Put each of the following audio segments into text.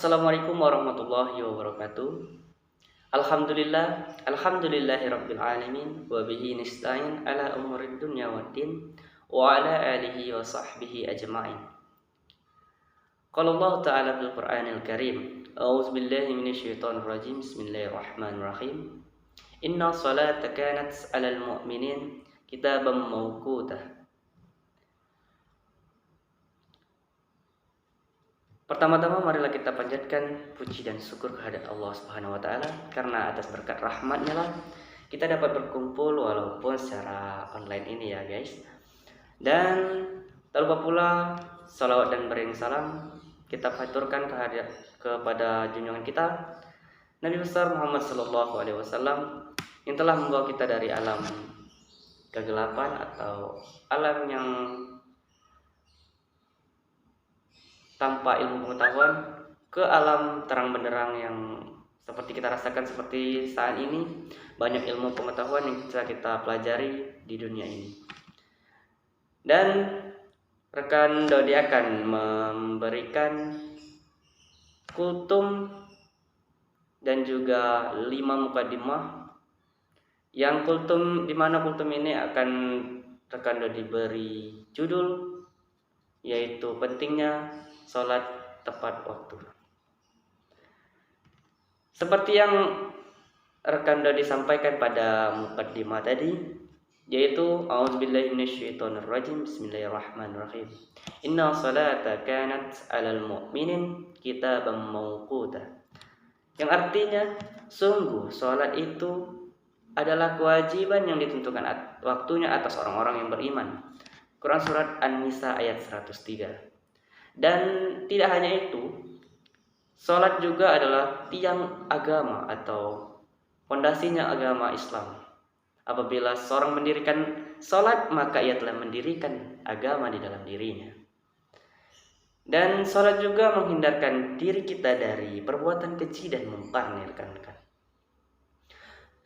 Assalamualaikum warahmatullahi wabarakatuh. Alhamdulillahirabbil alamin wa bihi nasta'in ala umurid dunya waddin wa ala alihi wa sahbihi ajma'in. Qala Allah Ta'ala fil Qur'anil Karim, a'udzu billahi minasyaitonir rajim. Bismillahirrahmanirrahim. Inna salata kanat 'alal mu'minin kitaban mawqutah. Pertama-tama marilah kita panjatkan puji dan syukur kehadirat Allah Subhanahu wa taala, karena atas berkat rahmat-Nya lah kita dapat berkumpul walaupun secara online ini ya guys. Dan tak lupa pula salawat dan beriring salam kita haturkan kepada junjungan kita Nabi besar Muhammad sallallahu alaihi wasallam yang telah membawa kita dari alam kegelapan atau alam yang tanpa ilmu pengetahuan ke alam terang benderang yang seperti kita rasakan seperti saat ini. Banyak ilmu pengetahuan yang bisa kita pelajari di dunia ini. Dan rekan Dodi akan memberikan kultum dan juga 5 mukadimah. Yang kultum, di mana kultum ini akan rekan Dodi beri judul yaitu pentingnya sholat tepat waktu. Seperti yang rekan Dodi sampaikan pada mukaddimah tadi, yaitu a'udzubillahi minasyaitonirrajim. Bismillahirrahmanirrahim. Inna salata kanat 'alal mu'minin kitaban mawqutah. Yang artinya sungguh sholat itu adalah kewajiban yang ditentukan waktunya atas orang-orang yang beriman. Quran surat An-Nisa ayat 103. Dan tidak hanya itu, sholat juga adalah tiang agama atau fondasinya agama Islam. Apabila seorang mendirikan sholat, maka ia telah mendirikan agama di dalam dirinya. Dan sholat juga menghindarkan diri kita dari perbuatan keji dan mungkar, rekan-rekan.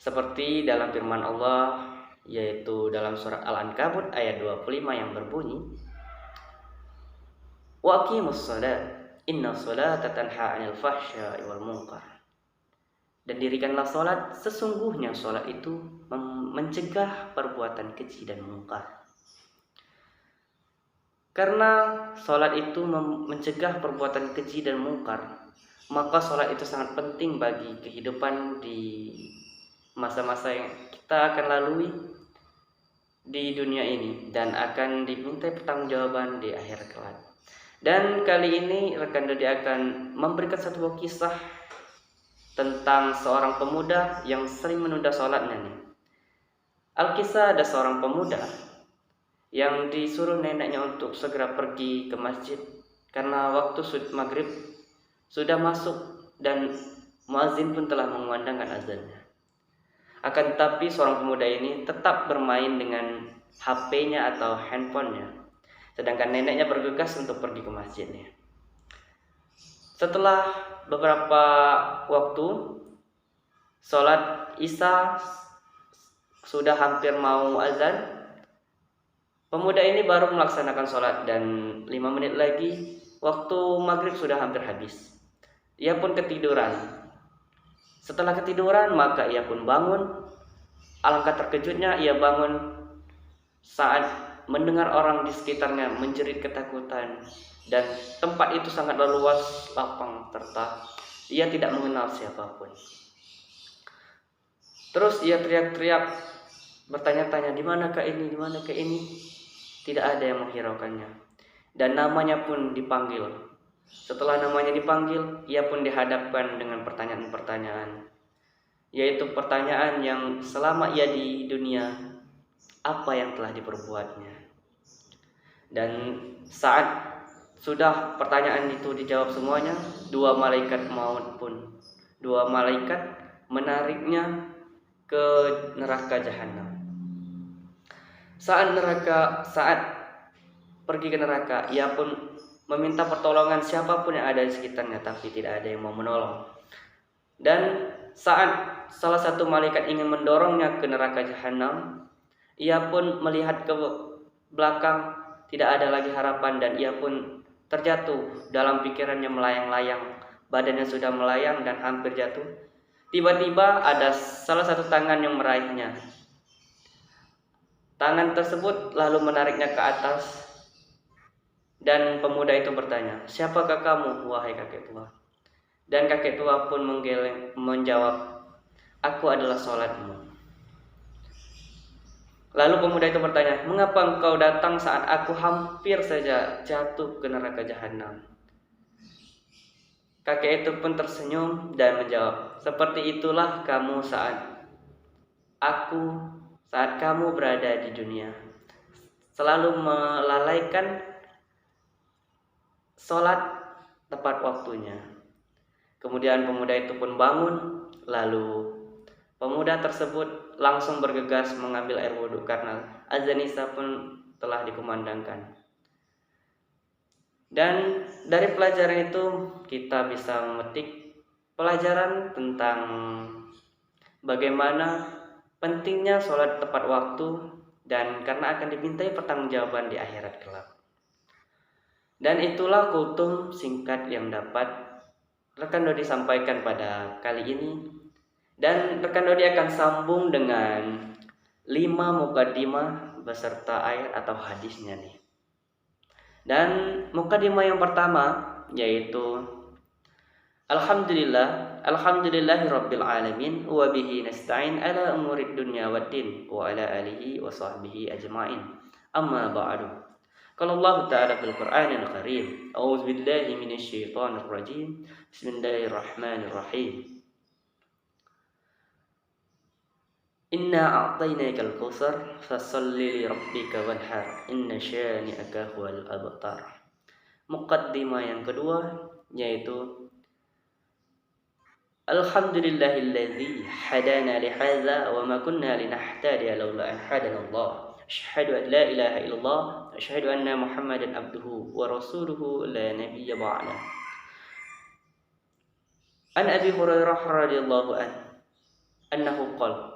Seperti dalam firman Allah, yaitu dalam surat Al-Ankabut ayat 25 yang berbunyi, wa aqimus shalah inna sholata tanha 'anil fahsya'i wal munkar. Dan dirikanlah sholat, sesungguhnya sholat itu mencegah perbuatan keji dan mungkar. Karena sholat itu mencegah perbuatan keji dan mungkar, maka sholat itu sangat penting bagi kehidupan di masa-masa yang kita akan lalui di dunia ini dan akan diminta pertanggungjawaban di akhir kelak. Dan kali ini rekan Dodi akan memberikan satu buah kisah tentang seorang pemuda yang sering menunda sholatnya nih. Alkisah, ada seorang pemuda yang disuruh neneknya untuk segera pergi ke masjid karena waktu maghrib sudah masuk dan muazin pun telah mengumandangkan azannya. Akan tetapi seorang pemuda ini tetap bermain dengan HP-nya atau handphonenya, sedangkan neneknya bergegas untuk pergi ke masjidnya. Setelah beberapa waktu sholat Isya sudah hampir mau azan, pemuda ini baru melaksanakan sholat dan 5 menit lagi waktu maghrib sudah hampir habis. Ia pun ketiduran. Setelah ketiduran maka ia pun bangun. Alangkah terkejutnya ia bangun saat mendengar orang di sekitarnya menjerit ketakutan, dan tempat itu sangatlah luas, lapang, serta ia tidak mengenal siapapun. Terus ia teriak-teriak, bertanya-tanya, di manakah ini, di manakah ini? Tidak ada yang menghiraukannya. Dan namanya pun dipanggil. Setelah namanya dipanggil, ia pun dihadapkan dengan pertanyaan-pertanyaan, yaitu pertanyaan yang selama ia di dunia, apa yang telah diperbuatnya. Dan saat sudah pertanyaan itu dijawab semuanya, 2 malaikat maut pun, 2 malaikat menariknya ke neraka jahanam. Saat pergi ke neraka, ia pun meminta pertolongan siapapun yang ada di sekitarnya, tapi tidak ada yang mau menolong. Dan saat salah satu malaikat ingin mendorongnya ke neraka jahanam, ia pun melihat ke belakang, tidak ada lagi harapan, dan ia pun terjatuh. Dalam pikirannya melayang-layang badannya sudah melayang dan hampir jatuh. Tiba-tiba ada salah satu tangan yang meraihnya. Tangan tersebut lalu menariknya ke atas, dan pemuda itu bertanya, "Siapakah kamu, wahai kakek tua?" Dan kakek tua pun menjawab, "Aku adalah sholatmu." Lalu pemuda itu bertanya, "Mengapa engkau datang saat aku hampir saja jatuh ke neraka jahanam?" Kakek itu pun tersenyum dan menjawab, "Seperti itulah kamu saat kamu berada di dunia, selalu melalaikan sholat tepat waktunya." Kemudian pemuda itu pun bangun, lalu pemuda tersebut langsung bergegas mengambil air wudhu karena azan Isya pun telah dikumandangkan. Dan dari pelajaran itu kita bisa memetik pelajaran tentang bagaimana pentingnya sholat tepat waktu, dan karena akan dimintai pertanggungjawaban di akhirat kelak. Dan itulah kultum singkat yang dapat rekan Dodi sampaikan pada kali ini. Dan rekan Dodi akan sambung dengan 5 mukaddimah beserta ayat atau hadisnya nih. Dan mukaddimah yang pertama yaitu Alhamdulillahirabbil alamin wa bihi nasta'in ala umurid dunya waddin wa ala alihi wa sahbihi ajma'in. Amma ba'du. Qala Allah Ta'ala fil Qur'anil Karim, A'udzu billahi minasy syaithanir rajim. Bismillahirrahmanirrahim. Inna a'tainakal kautsar fasholli li rabbika wanhar inna syani'aka huwal abtar. Muqaddimah yang kedua yaitu Alhamdulillahilladzi hadana li hadza wa ma kunna linahtadiya laula an hadana Allah. Asyhadu an la ilaha illallah wa asyhadu anna Muhammadan abduhu wa rasuluhu la nabiyya ba'da. An Abi Hurairah radhiyallahu anhu qala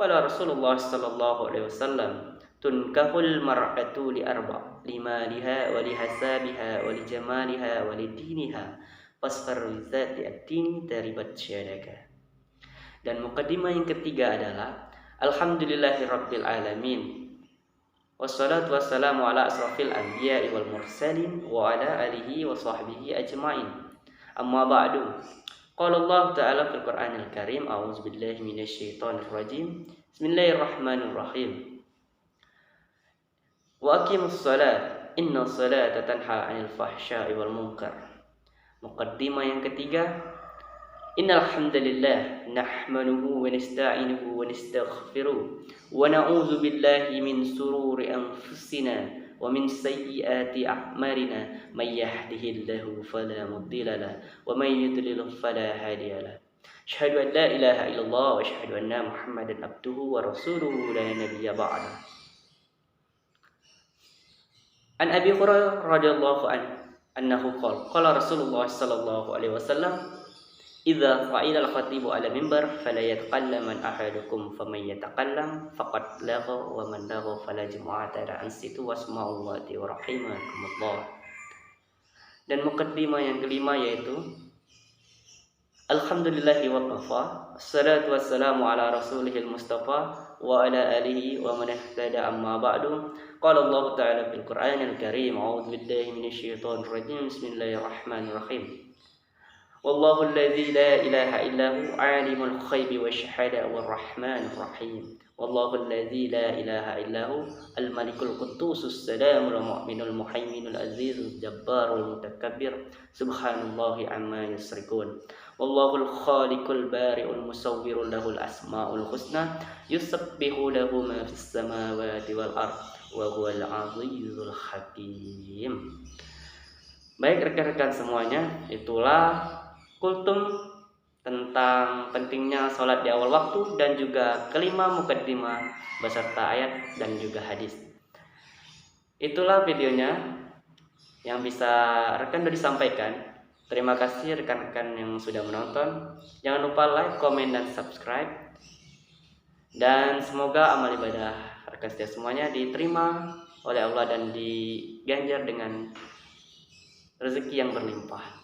qala Rasulullah sallallahu alaihi wasallam, tunkahul mar'atu li arba' limaliha wa li hasabiha wa li jamaliha wa li diniha fasfar zati ad-dini taribat syadaka. Dan mukaddimah yang ketiga adalah Alhamdulillahirabbil alamin. Wassalatu wassalamu ala asrafil anbiya'i wal mursalin wa ala alihi wa sahbihi ajma'in. Amma ba'du. Qala Allah Ta'ala fil Qur'anil Karim, A'udzu billahi minasy syaithanir rajim. Bismillahirrahmanirrahim. Wa aqimus shalah, inna sholata tanha 'anil fahsya'i wal munkar. Muqaddimah yang ketiga, Innal hamdalillah nahmaduhu wa nasta'inuhu wa nastaghfiruh wa na'udzu billahi min sururi anfusina wa min sayyiati a'malina may yahdihillahu fala mudilla lahu wa may yudlil fala hadiya lahu. Asyhadu an la ilaha illallah wa asyhadu anna Muhammadan abduhu wa rasuluhu la nabiyya ba'da. An Abi Hurairah radhiyallahu anhu qala Rasulullah sallallahu alaihi wasallam, Idza fa'ila al-khatibu 'ala mimbar fala yatakallaman ahadukum faman yatakallam faqad lagha wa man lagha fala jumu'ata la ansitu wasma'u wa rahimakumullah. Dan mukaddimah yang kelima yaitu Alhamdulillahi wa qafa, assalatu wassalamu ala rasulihil mustafa wa ala alihi wa man ihtada amma ba'du. Qala Allah Ta'ala fil Qur'anil Karim, A'udzu billahi minasy syaithanir rajim. Bismillahirrahmanirrahim. Wallahu alladzi la ilaha illahu 'alimul ghaibi wasyahada warrahmanir rahim. Wallahu alladzi la ilaha illahu al-malikul quddusus salamul mu'minul muhaiminul azizul jabbarul mutakabbir. Subhanallahi amma yusyrikun. Wallahul khaliqul bari'ul musawwirul lahul asmaul husna yusabbihu lahu ma fis samawati wal ard wa huwal azizul hakim. Baik rekan-rekan semuanya, itulah kultum tentang pentingnya sholat di awal waktu dan juga kelima mukaddimah beserta ayat dan juga hadis. Itulah videonya yang bisa rekan Dodi sampaikan. Terima kasih rekan-rekan yang sudah menonton. Jangan lupa like, komen, dan subscribe. Dan semoga amal ibadah rekan setia semuanya diterima oleh Allah dan diganjar dengan rezeki yang berlimpah.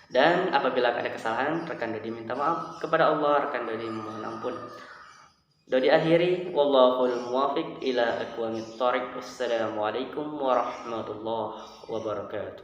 Dan apabila ada kesalahan, rekan Dodi minta maaf kepada Allah, rekan Dodi mohon ampun. Dodi akhiri, wallahul muwafiq ila aqwamit thoriq. Wassalamualaikum warahmatullahi wabarakatuh.